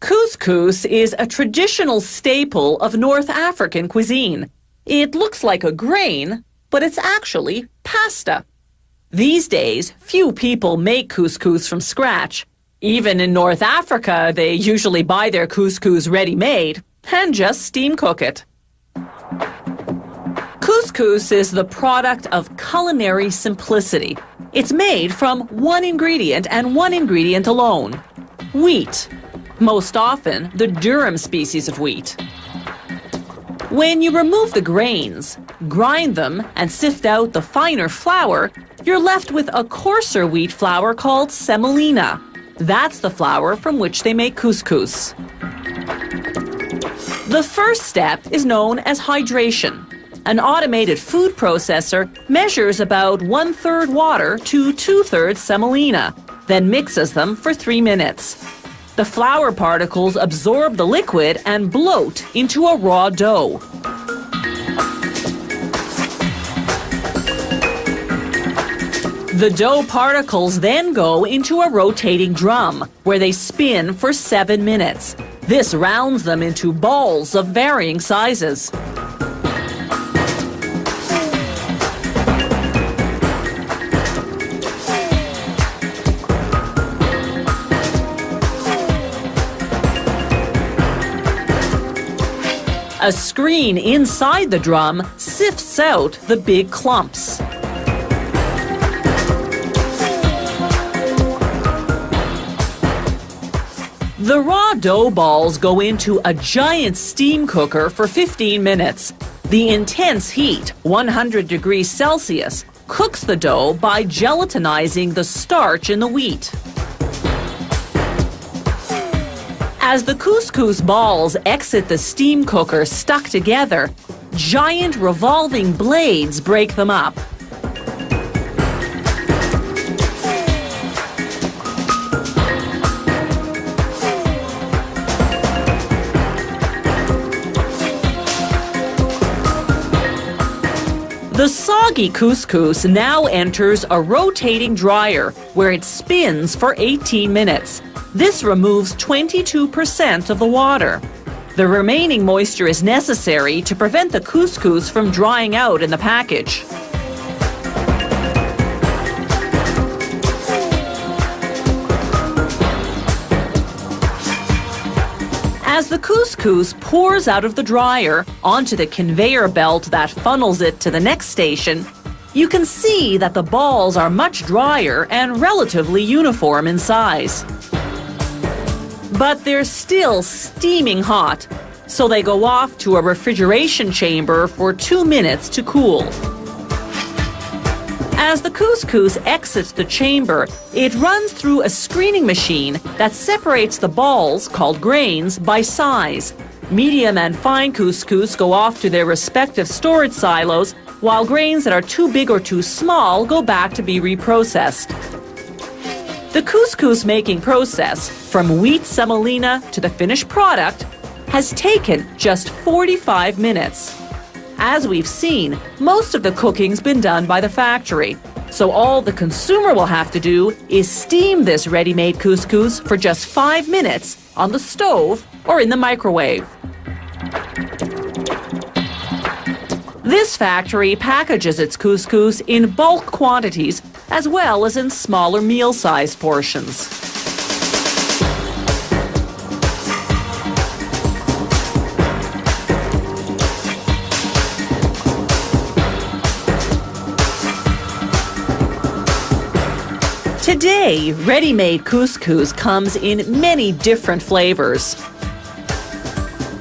Couscous is a traditional staple of North African cuisine. It looks like a grain, but it's actually pasta. These days, few people make couscous from scratch. Even in North Africa, they usually buy their couscous ready-made and just steam cook it. Couscous is the product of culinary simplicity. It's made from one ingredient and one ingredient alone: wheat. Most often, the durum species of wheat. When you remove the grains, grind them, and sift out the finer flour, you're left with a coarser wheat flour called semolina. That's the flour from which they make couscous. The first step is known as hydration. An automated food processor measures about 1/3 water to 2/3 semolina, then mixes them for 3 minutes. The flour particles absorb the liquid and bloat into a raw dough. The dough particles then go into a rotating drum, where they spin for 7 minutes. This rounds them into balls of varying sizes. A screen inside the drum sifts out the big clumps. The raw dough balls go into a giant steam cooker for 15 minutes. The intense heat, 100 degrees Celsius, cooks the dough by gelatinizing the starch in the wheat. As the couscous balls exit the steam cooker stuck together, giant revolving blades break them up. The soggy couscous now enters a rotating dryer where it spins for 18 minutes. This removes 22% of the water. The remaining moisture is necessary to prevent the couscous from drying out in the package. As the couscous pours out of the dryer onto the conveyor belt that funnels it to the next station, you can see that the balls are much drier and relatively uniform in size. But they're still steaming hot, so they go off to a refrigeration chamber for 2 minutes to cool. As the couscous exits the chamber, it runs through a screening machine that separates the balls, called grains, by size. Medium and fine couscous go off to their respective storage silos, while grains that are too big or too small go back to be reprocessed. The couscous making process, from wheat semolina to the finished product, has taken just 45 minutes. As we've seen, most of the cooking's been done by the factory, so all the consumer will have to do is steam this ready-made couscous for just 5 minutes on the stove or in the microwave. This factory packages its couscous in bulk quantities as well as in smaller meal-sized portions. Today, ready-made couscous comes in many different flavors.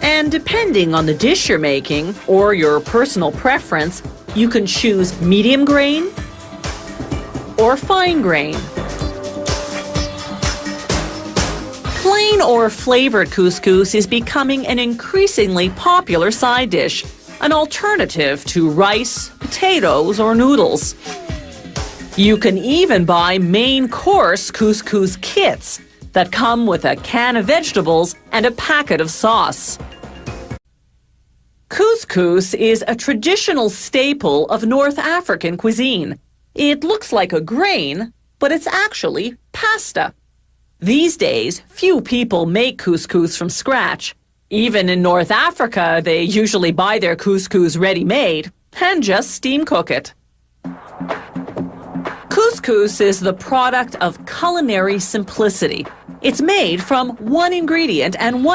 And depending on the dish you're making or your personal preference, you can choose medium grain or fine grain. Plain or flavored couscous is becoming an increasingly popular side dish, an alternative to rice, potatoes, or noodles. You can even buy main course couscous kits that come with a can of vegetables and a packet of sauce. Couscous is a traditional staple of North African cuisine. It looks like a grain, but it's actually pasta. These days, few people make couscous from scratch. Even in North Africa, they usually buy their couscous ready-made and just steam cook it. Couscous is the product of culinary simplicity. It's made from one ingredient and one